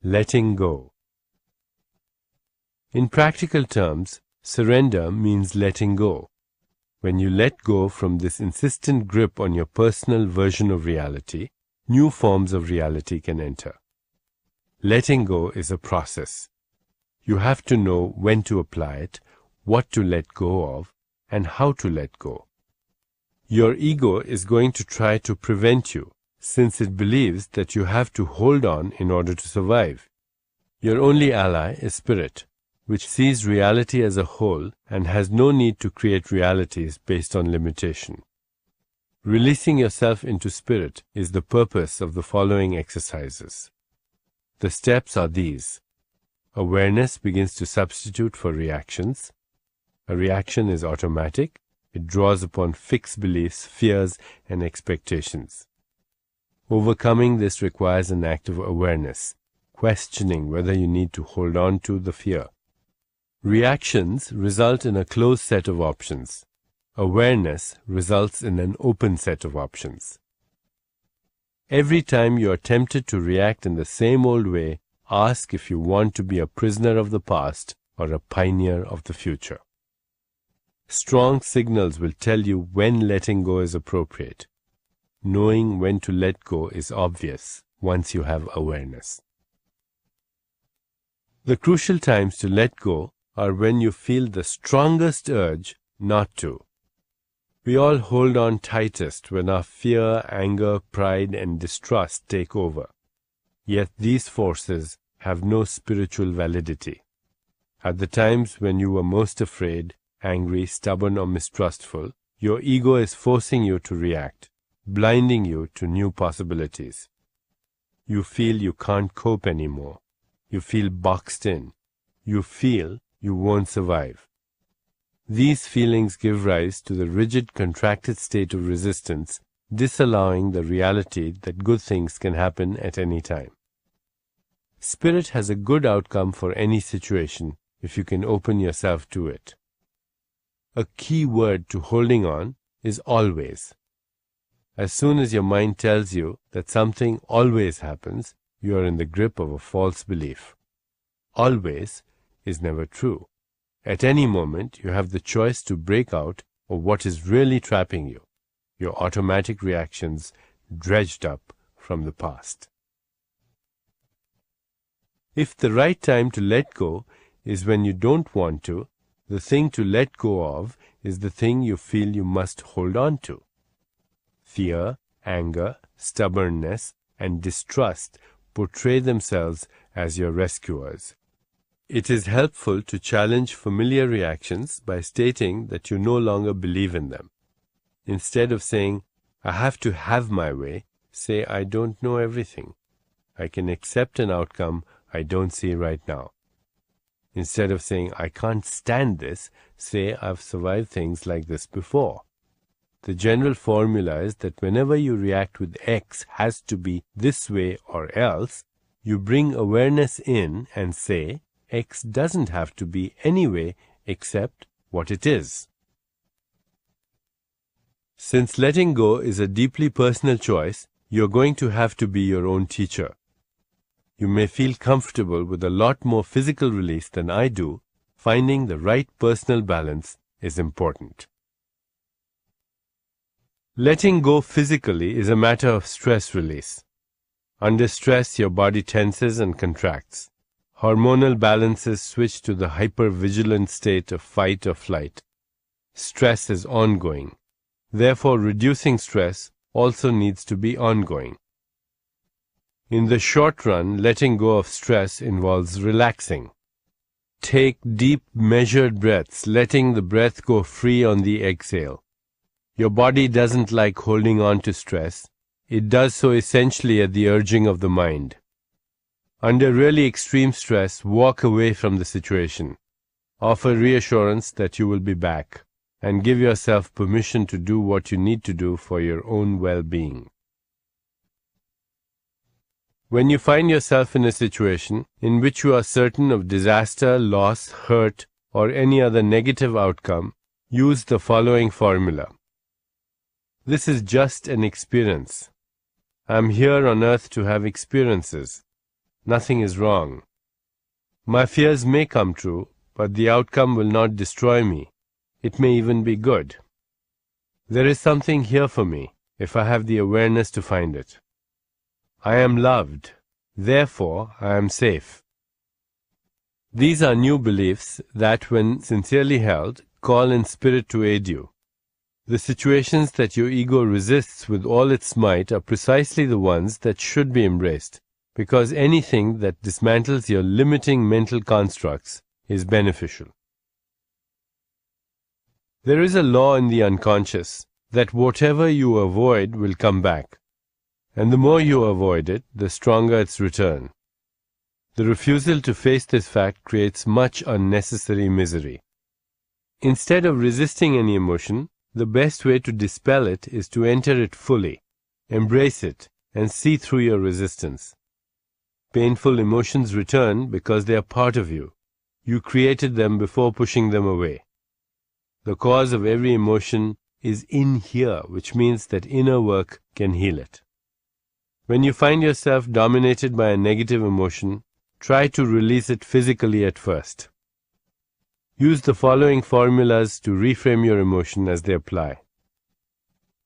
letting go. In practical terms, surrender means letting go. When you let go from this insistent grip on your personal version of reality, new forms of reality can enter. Letting go is a process. You have to know when to apply it, what to let go of, and how to let go. Your ego is going to try to prevent you, since it believes that you have to hold on in order to survive. Your only ally is spirit, which sees reality as a whole and has no need to create realities based on limitation. Releasing yourself into spirit is the purpose of the following exercises. The steps are these. Awareness begins to substitute for reactions. A reaction is automatic. It draws upon fixed beliefs, fears, and expectations. Overcoming this requires an act of awareness, questioning whether you need to hold on to the fear. Reactions result in a closed set of options. Awareness results in an open set of options. Every time you are tempted to react in the same old way, ask if you want to be a prisoner of the past or a pioneer of the future. Strong signals will tell you when letting go is appropriate. Knowing when to let go is obvious once you have awareness. The crucial times to let go are when you feel the strongest urge not to. We all hold on tightest when our fear, anger, pride, and distrust take over. Yet these forces have no spiritual validity. At the times when you were most afraid, angry, stubborn, or mistrustful, your ego is forcing you to react, blinding you to new possibilities. You feel you can't cope anymore. You feel boxed in. You feel you won't survive. These feelings give rise to the rigid, contracted state of resistance, disallowing the reality that good things can happen at any time. Spirit has a good outcome for any situation if you can open yourself to it. A key word to holding on is always. As soon as your mind tells you that something always happens, you are in the grip of a false belief. Always is never true. At any moment, you have the choice to break out of what is really trapping you, your automatic reactions dredged up from the past. If the right time to let go is when you don't want to, the thing to let go of is the thing you feel you must hold on to. Fear, anger, stubbornness, and distrust portray themselves as your rescuers. It is helpful to challenge familiar reactions by stating that you no longer believe in them. Instead of saying, I have to have my way, say, I don't know everything. I can accept an outcome I don't see right now. Instead of saying, I can't stand this, say, I've survived things like this before. The general formula is that whenever you react with X has to be this way or else, you bring awareness in and say, X doesn't have to be any way except what it is. Since letting go is a deeply personal choice, you're going to have to be your own teacher. You may feel comfortable with a lot more physical release than I do. Finding the right personal balance is important. Letting go physically is a matter of stress release. Under stress, your body tenses and contracts. Hormonal balances switch to the hyper-vigilant state of fight or flight. Stress is ongoing. Therefore, reducing stress also needs to be ongoing. In the short run, letting go of stress involves relaxing. Take deep, measured breaths, letting the breath go free on the exhale. Your body doesn't like holding on to stress. It does so essentially at the urging of the mind. Under really extreme stress, walk away from the situation. Offer reassurance that you will be back, and give yourself permission to do what you need to do for your own well-being. When you find yourself in a situation in which you are certain of disaster, loss, hurt, or any other negative outcome, use the following formula. This is just an experience. I am here on earth to have experiences. Nothing is wrong. My fears may come true, but the outcome will not destroy me. It may even be good. There is something here for me, if I have the awareness to find it. I am loved. Therefore, I am safe. These are new beliefs that, when sincerely held, call in spirit to aid you. The situations that your ego resists with all its might are precisely the ones that should be embraced, because anything that dismantles your limiting mental constructs is beneficial. There is a law in the unconscious that whatever you avoid will come back, and the more you avoid it, the stronger its return. The refusal to face this fact creates much unnecessary misery. Instead of resisting any emotion, the best way to dispel it is to enter it fully, embrace it, and see through your resistance. Painful emotions return because they are part of you. You created them before pushing them away. The cause of every emotion is in here, which means that inner work can heal it. When you find yourself dominated by a negative emotion, try to release it physically at first. Use the following formulas to reframe your emotion as they apply.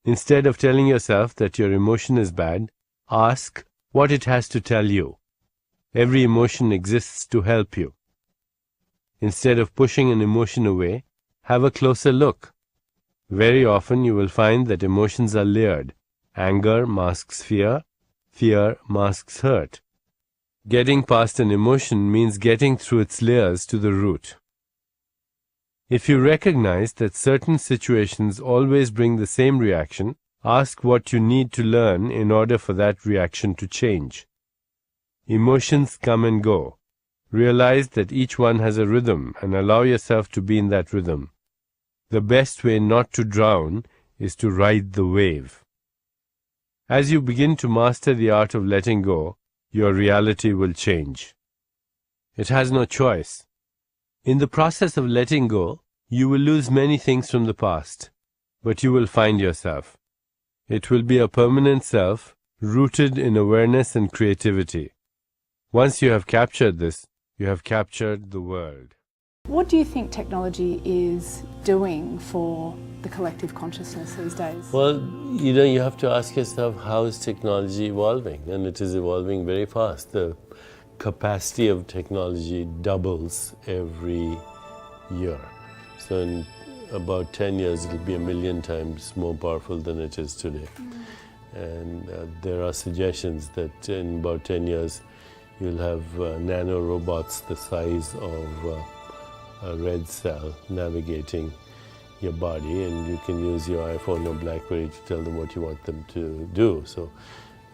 Instead of telling yourself that your emotion is bad, ask what it has to tell you. Every emotion exists to help you. Instead of pushing an emotion away, have a closer look. Very often you will find that emotions are layered. Anger masks fear, fear masks hurt. Getting past an emotion means getting through its layers to the root. If you recognize that certain situations always bring the same reaction, ask what you need to learn in order for that reaction to change. Emotions come and go. Realize that each one has a rhythm and allow yourself to be in that rhythm. The best way not to drown is to ride the wave. As you begin to master the art of letting go, your reality will change. It has no choice. In the process of letting go, you will lose many things from the past, but you will find yourself. It will be a permanent self, rooted in awareness and creativity. Once you have captured this, you have captured the world. What do you think technology is doing for the collective consciousness these days? Well, you have to ask yourself, how is technology evolving? And it is evolving very fast. The capacity of technology doubles every year. So in about 10 years, it will be 1,000,000 times more powerful than it is today. And there are suggestions that in about 10 years, you'll have nano robots the size of a red cell navigating your body, and you can use your iPhone or BlackBerry to tell them what you want them to do. So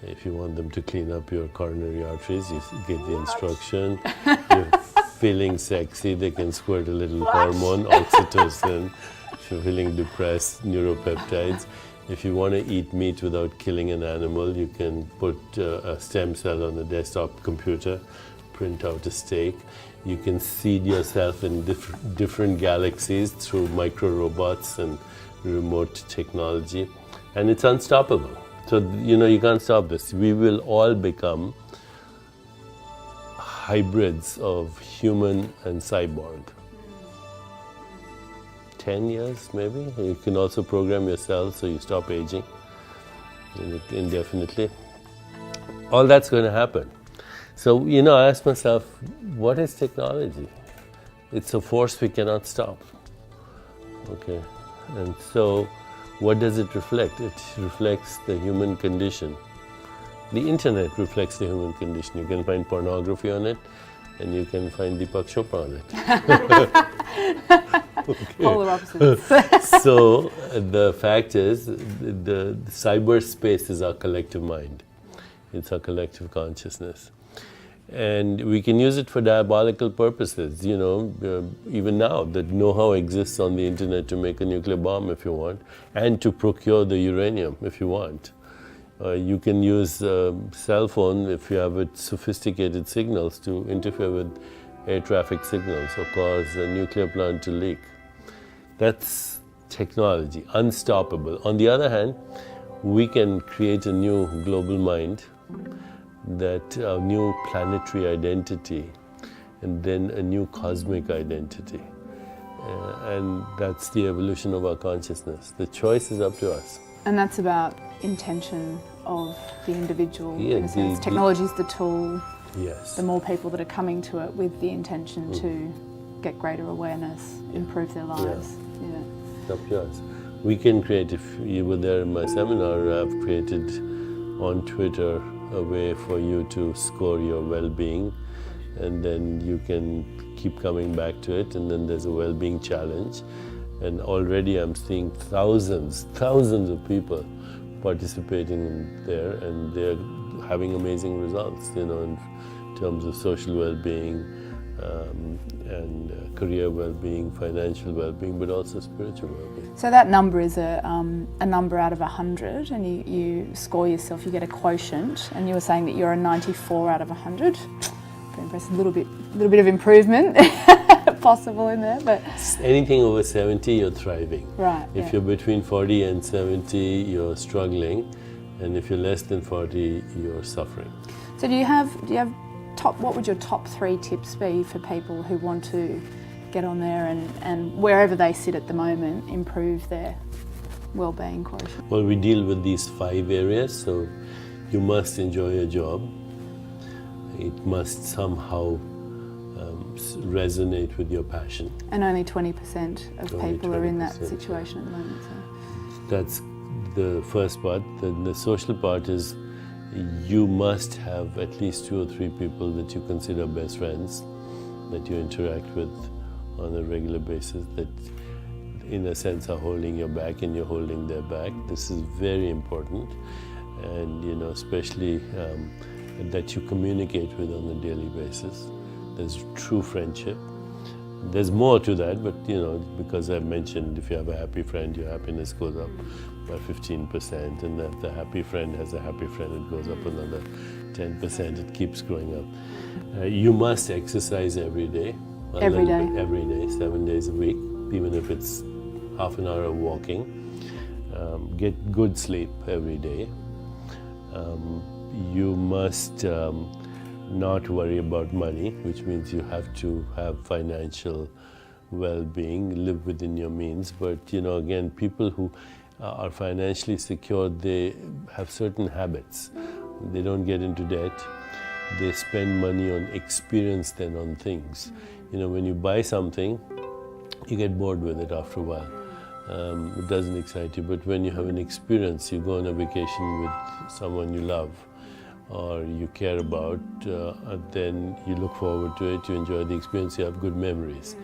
if you want them to clean up your coronary arteries, you get the instruction. You're feeling sexy, they can squirt a little hormone, oxytocin. If you're feeling depressed, neuropeptides. If you want to eat meat without killing an animal, you can put a stem cell on a desktop computer, print out a steak. You can seed yourself in different galaxies through micro robots and remote technology, and it's unstoppable. So, you can't stop this. We will all become hybrids of human and cyborg. 10 years, maybe. You can also program your cells so you stop aging indefinitely. All that's going to happen. So, I ask myself, what is technology? It's a force we cannot stop. Okay. And so, what does it reflect? It reflects the human condition. The internet reflects the human condition. You can find pornography on it, and you can find Deepak Chopra on it. Polar opposites. So the fact is, the cyberspace is our collective mind. It's our collective consciousness. And we can use it for diabolical purposes, even now, that know-how exists on the internet to make a nuclear bomb if you want, and to procure the uranium if you want. You can use cell phone if you have sophisticated signals to interfere with air traffic signals or cause a nuclear plant to leak. That's technology, unstoppable. On the other hand, we can create a new global mind that a new planetary identity, and then a new cosmic identity. And that's the evolution of our consciousness. The choice is up to us. And that's about intention of the individual, Yeah, in a sense. Technology is the tool. Yes. The more people that are coming to it with the intention to get greater awareness, improve their lives. Yeah. It's up to us. We can create, if you were there in my seminar, I've created on Twitter a way for you to score your well-being, and then you can keep coming back to it, and then there's a well-being challenge. And already I'm seeing thousands of people participating in there, and they're having amazing results, you know, in terms of social well-being, and career well-being, financial well-being, but also spiritual well-being. So that number is a number out of 100, and you score yourself, you get a quotient, and you were saying that you're a 94 out of 100. Very impressive. A little bit of improvement possible in there, but anything over 70, you're thriving. Right. If you're between 40 and 70, you're struggling, and if you're less than 40, you're suffering. So do you have what would your top 3 tips be for people who want to get on there and wherever they sit at the moment, improve their well-being quotient? Well, we deal with these 5 areas. So you must enjoy your job. It must somehow resonate with your passion. And only 20% of Only people are in that 20%. situation at the moment. So. That's the first part. Then the social part is you must have at least 2 or 3 people that you consider best friends, that you interact with on a regular basis, that in a sense are holding your back and you're holding their back. This is very important, and you know, especially that you communicate with on a daily basis. There's true friendship. There's more to that, but you know, because I've mentioned, if you have a happy friend, your happiness goes up by 15%, and if the happy friend has a happy friend, it goes up another 10%. It keeps growing up. You must exercise every day. Every day. Every day, 7 days a week, even if it's half an hour of walking. Get good sleep every day. You must not worry about money, which means you have to have financial well-being, live within your means. But you know, again, people who are financially secure, they have certain habits. They don't get into debt. They spend money on experience than on things. You know, when you buy something, you get bored with it after a while. It doesn't excite you. But when you have an experience, you go on a vacation with someone you love or you care about, then you look forward to it, you enjoy the experience, you have good memories.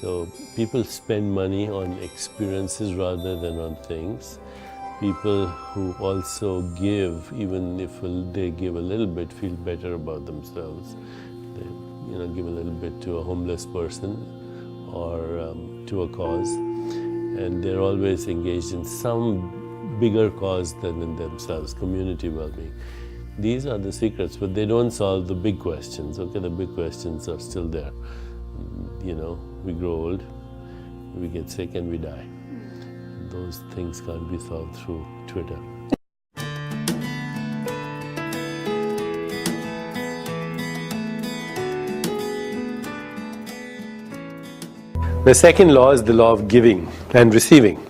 So people spend money on experiences rather than on things. People who also give, even if they give a little bit, feel better about themselves. They, you know, give a little bit to a homeless person or to a cause, and they're always engaged in some bigger cause than in themselves, community well-being. These are the secrets, but they don't solve the big questions. Okay, the big questions are still there. You know, we grow old, we get sick, and we die. Those things can't be solved through Twitter. The second law is the law of giving and receiving,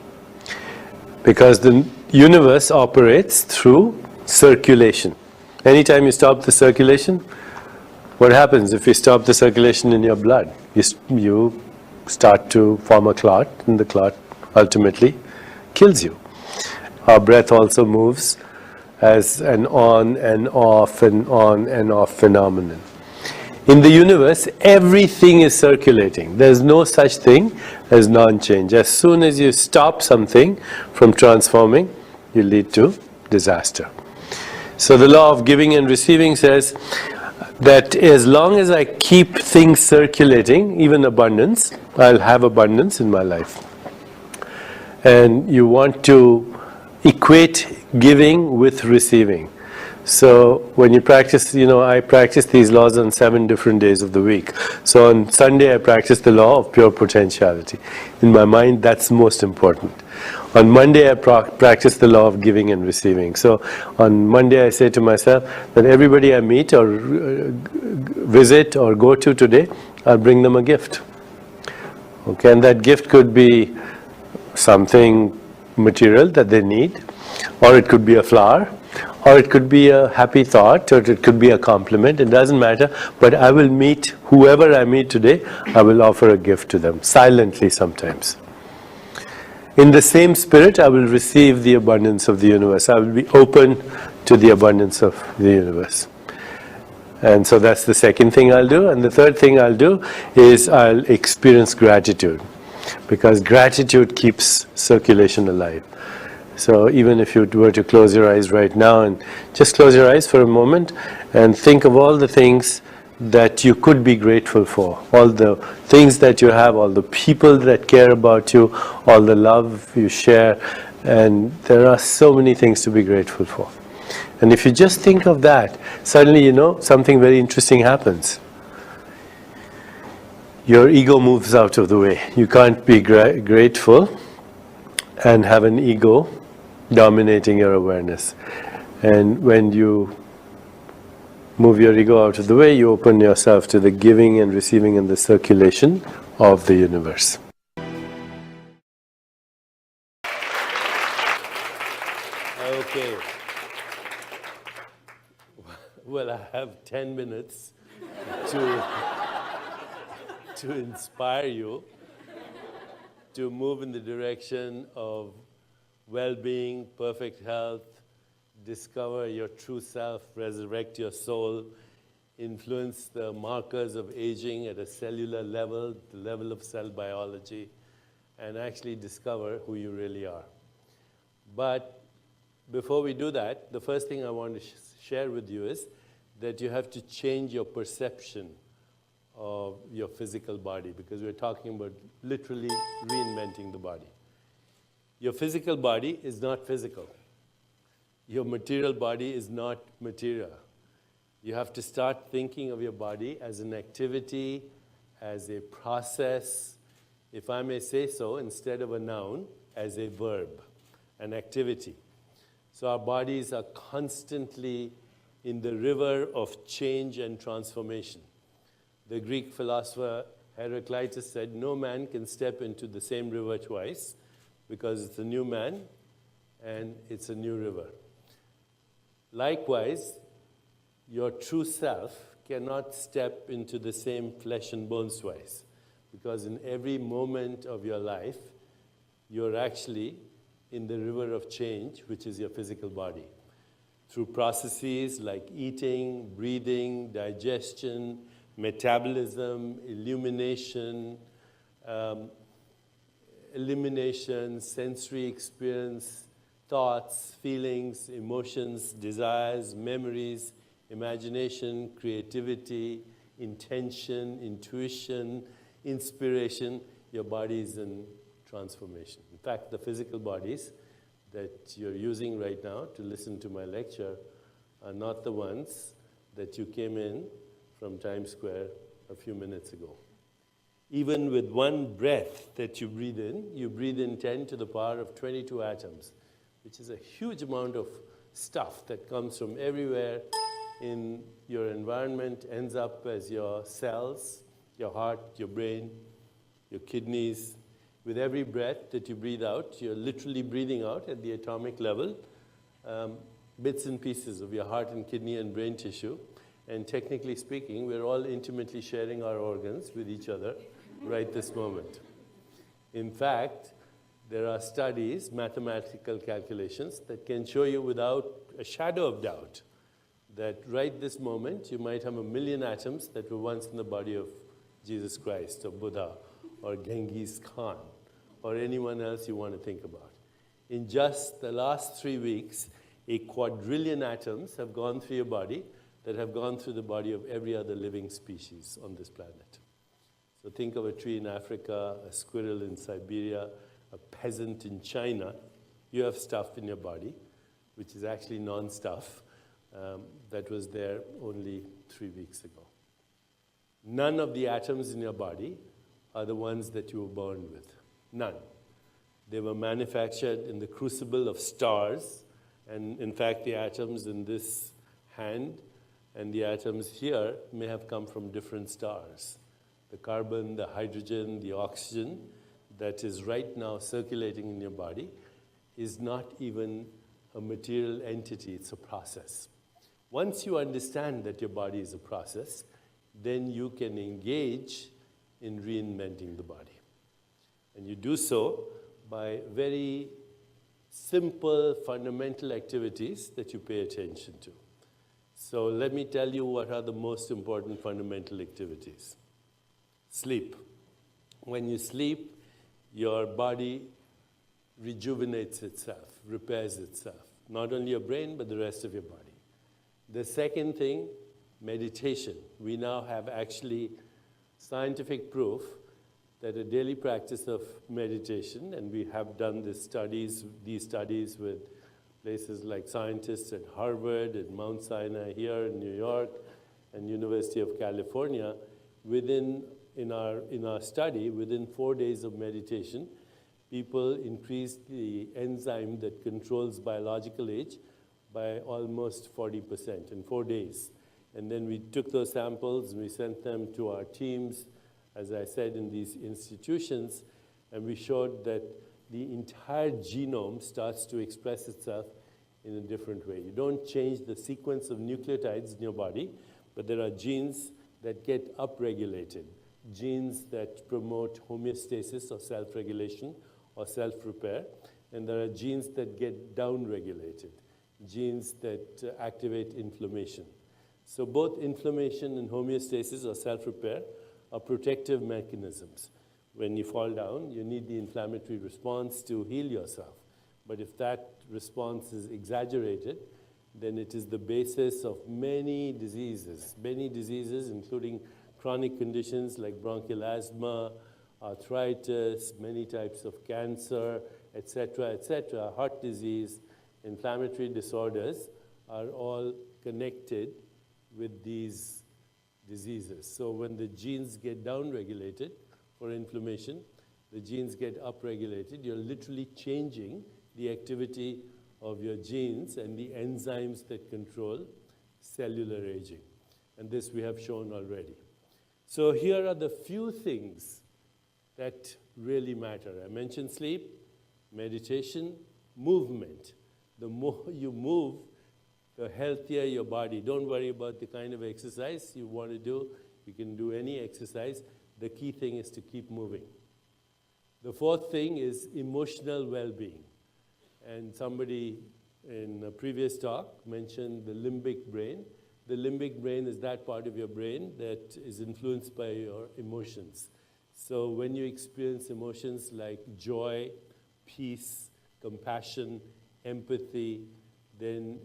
because the universe operates through circulation. Anytime you stop the circulation, what happens if you stop the circulation in your blood? You start to form a clot, and the clot ultimately kills you. Our breath also moves as an on and off and on and off phenomenon. In the universe, everything is circulating. There's no such thing as non-change. As soon as you stop something from transforming, you lead to disaster. So the law of giving and receiving says that as long as I keep things circulating, even abundance, I'll have abundance in my life. And you want to equate giving with receiving. So when you practice, you know, I practice these laws on 7 different days of the week. So on Sunday I practice the law of pure potentiality. In my mind, that's most important. On Monday, I practice the law of giving and receiving. So on Monday, I say to myself that everybody I meet or visit or go to today, I'll bring them a gift. Okay, and that gift could be something material that they need, or it could be a flower, or it could be a happy thought, or it could be a compliment. It doesn't matter, but I will meet whoever I meet today, I will offer a gift to them, silently sometimes. In the same spirit, I will receive the abundance of the universe. I will be open to the abundance of the universe. And so that's the second thing I'll do. And the third thing I'll do is I'll experience gratitude, because gratitude keeps circulation alive. So even if you were to close your eyes right now and just close your eyes for a moment and think of all the things that you could be grateful for, all the things that you have, all the people that care about you, all the love you share, and there are so many things to be grateful for. And if you just think of that, suddenly something very interesting happens. Your ego moves out of the way. You can't be grateful and have an ego dominating your awareness. And when you move your ego out of the way, you open yourself to the giving and receiving and the circulation of the universe. Okay. Well, I have 10 minutes to inspire you to move in the direction of well-being, perfect health, discover your true self, resurrect your soul, influence the markers of aging at a cellular level, the level of cell biology, and actually discover who you really are. But before we do that, the first thing I want to share with you is that you have to change your perception of your physical body, because we're talking about literally reinventing the body. Your physical body is not physical. Your material body is not material. You have to start thinking of your body as an activity, as a process, if I may say so, instead of a noun, as a verb, an activity. So our bodies are constantly in the river of change and transformation. The Greek philosopher Heraclitus said, no man can step into the same river twice, because it's a new man and it's a new river. Likewise, your true self cannot step into the same flesh and bones twice, because in every moment of your life, you're actually in the river of change, which is your physical body. Through processes like eating, breathing, digestion, metabolism, elimination, sensory experience, thoughts, feelings, emotions, desires, memories, imagination, creativity, intention, intuition, inspiration, your body is in transformation. In fact, the physical bodies that you're using right now to listen to my lecture are not the ones that you came in from Times Square a few minutes ago. Even with one breath that you breathe in 10 to the power of 22 atoms, which is a huge amount of stuff that comes from everywhere in your environment, ends up as your cells, your heart, your brain, your kidneys. With every breath that you breathe out, you're literally breathing out at the atomic level bits and pieces of your heart and kidney and brain tissue. And technically speaking, we're all intimately sharing our organs with each other right this moment. In fact, there are studies, mathematical calculations, that can show you without a shadow of doubt that right this moment you might have 1 million atoms that were once in the body of Jesus Christ or Buddha or Genghis Khan or anyone else you want to think about. In just the last 3 weeks, a quadrillion atoms have gone through your body that have gone through the body of every other living species on this planet. So think of a tree in Africa, a squirrel in Siberia, a peasant in China. You have stuff in your body, which is actually non-stuff, that was there only 3 weeks ago. None of the atoms in your body are the ones that you were born with. None. They were manufactured in the crucible of stars, and in fact the atoms in this hand and the atoms here may have come from different stars. The carbon, the hydrogen, the oxygen that is right now circulating in your body is not even a material entity, it's a process. Once you understand that your body is a process, then you can engage in reinventing the body. And you do so by very simple, fundamental activities that you pay attention to. So let me tell you what are the most important fundamental activities. Sleep. When you sleep, your body rejuvenates itself, repairs itself. Not only your brain, but the rest of your body. The second thing, meditation. We now have actually scientific proof that a daily practice of meditation, and we have done these studies with places like scientists at Harvard and Mount Sinai here in New York and University of California. In our study, within 4 days of meditation, people increased the enzyme that controls biological age by almost 40% in 4 days. And then we took those samples and we sent them to our teams, as I said, in these institutions, and we showed that the entire genome starts to express itself in a different way. You don't change the sequence of nucleotides in your body, but there are genes that get upregulated, genes that promote homeostasis or self-regulation or self-repair, and there are genes that get downregulated, genes that activate inflammation. So both inflammation and homeostasis or self-repair are protective mechanisms. When you fall down, you need the inflammatory response to heal yourself. But if that response is exaggerated, then it is the basis of many diseases including chronic conditions like bronchial asthma, arthritis, many types of cancer, etc., heart disease, inflammatory disorders are all connected with these diseases. So when the genes get downregulated for inflammation, the genes get upregulated, you're literally changing the activity of your genes and the enzymes that control cellular aging. And this we have shown already. So here are the few things that really matter. I mentioned sleep, meditation, movement. The more you move, the healthier your body. Don't worry about the kind of exercise you want to do. You can do any exercise. The key thing is to keep moving. The fourth thing is emotional well-being. And somebody in a previous talk mentioned the limbic brain. The limbic brain is that part of your brain that is influenced by your emotions. So when you experience emotions like joy, peace, compassion, empathy, then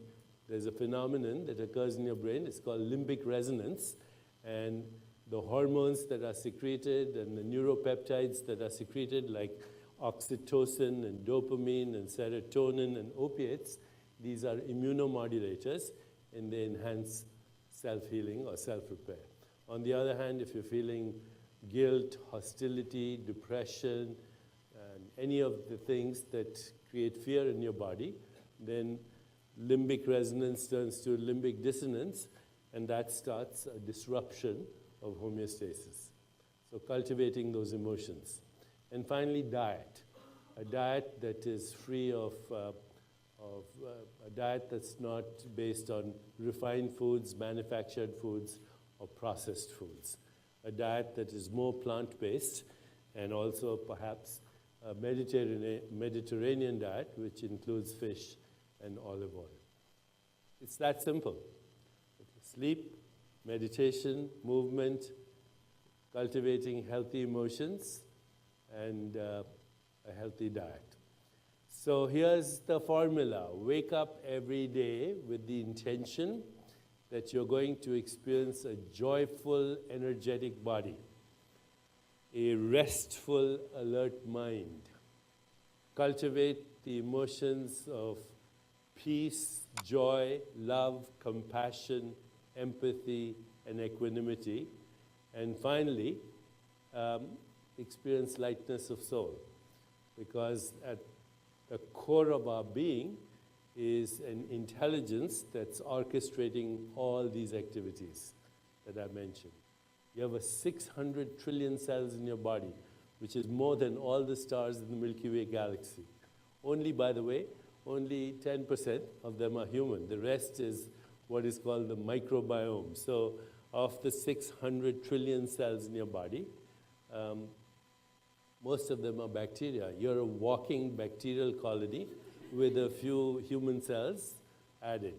there's a phenomenon that occurs in your brain. It's called limbic resonance. And the hormones that are secreted and the neuropeptides that are secreted, like oxytocin and dopamine and serotonin and opiates, these are immunomodulators, and they enhance self-healing or self-repair. On the other hand, if you're feeling guilt, hostility, depression, and any of the things that create fear in your body, then limbic resonance turns to limbic dissonance, and that starts a disruption of homeostasis. So cultivating those emotions. And finally, diet. A diet that is free of a diet that's not based on refined foods, manufactured foods, or processed foods. A diet that is more plant-based, and also perhaps a Mediterranean diet, which includes fish and olive oil. It's that simple. Sleep, meditation, movement, cultivating healthy emotions, and a healthy diet. So here's the formula. Wake up every day with the intention that you're going to experience a joyful, energetic body, a restful, alert mind. Cultivate the emotions of peace, joy, love, compassion, empathy, and equanimity. And finally, experience lightness of soul. because at the core of our being is an intelligence that's orchestrating all these activities that I mentioned. You have 600 trillion cells in your body, which is more than all the stars in the Milky Way galaxy. Only, by the way, only 10% of them are human. The rest is what is called the microbiome. So of the 600 trillion cells in your body, most of them are bacteria. You're a walking bacterial colony with a few human cells added.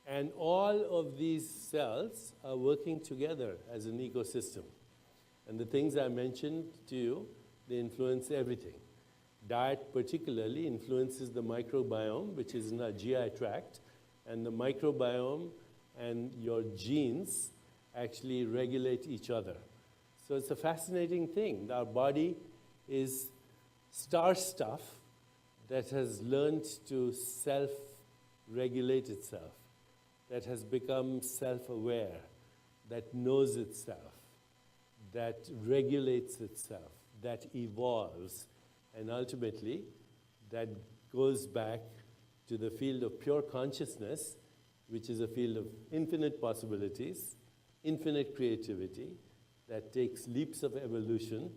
And all of these cells are working together as an ecosystem. And the things I mentioned to you, they influence everything. Diet particularly influences the microbiome, which is in our GI tract, and the microbiome and your genes actually regulate each other. So it's a fascinating thing. Our body is star stuff that has learned to self-regulate itself, that has become self-aware, that knows itself, that regulates itself, that evolves, and ultimately that goes back to the field of pure consciousness, which is a field of infinite possibilities, infinite creativity, that takes leaps of evolution.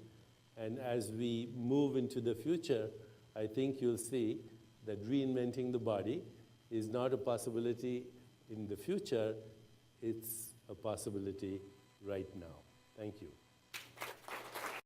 And as we move into the future, I think you'll see that reinventing the body is not a possibility in the future, it's a possibility right now. Thank you.